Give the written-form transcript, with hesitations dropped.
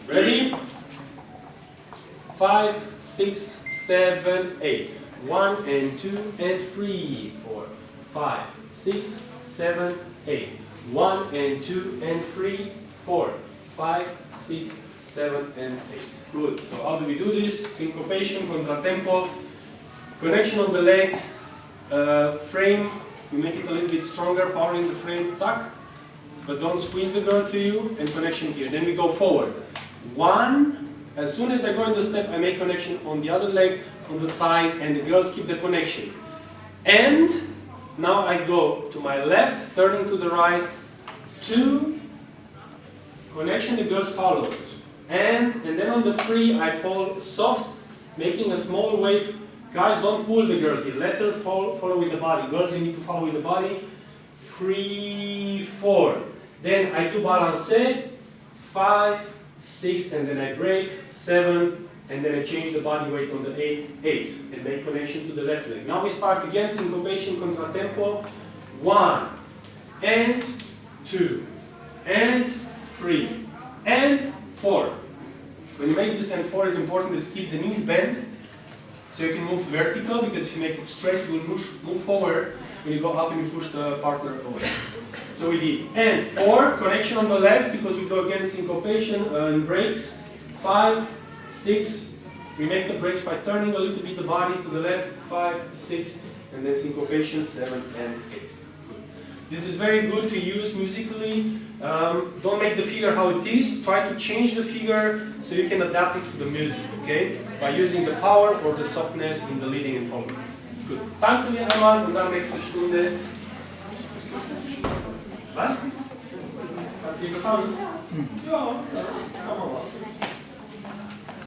Ready? 5, 6, 7, 8. 1 and 2 and 3, 4, 5, 6, 7, 8. 1 and 2 and 3, 4, 5, 6, 7 and 8. Good. So how do we do this? Syncopation, contratempo, connection on the leg, frame. You make it a little bit stronger, power in the frame, tuck, but don't squeeze the girl to you, and connection here. Then we go forward. 1. As soon as I go in the step, I make connection on the other leg, on the thigh, and the girls keep the connection. And now I go to my left, turning to the right, 2, connection, the girls follow. And then on the 3, I fall soft, making a small wave. Guys, don't pull the girl here. Let her follow with the body. Girls, you need to follow with the body. 3, 4. Then I do balance. 5, 6, and then I break. 7, and then I change the body weight on the 8, and make connection to the left leg. Now we start again, syncopation, contratempo. 1, and 2, and 3, and 4. When you make this and 4, it's important to keep the knees bent, so you can move vertical, because if you make it straight, you will move forward. When you go up, and you push the partner away. So we did. And 4, connection on the left, because we go again syncopation and breaks. 5, 6, we make the breaks by turning a little bit the body to the left. 5, 6, and then syncopation, 7 and 8. This is very good to use musically. Don't make the figure how it is. Try to change the figure so you can adapt it to the music, okay? By using the power or the softness in the leading and following. Gut. Tanzen wir einmal und dann nächste Stunde. Was? Hat es dir gefallen? Ja, kann man mal.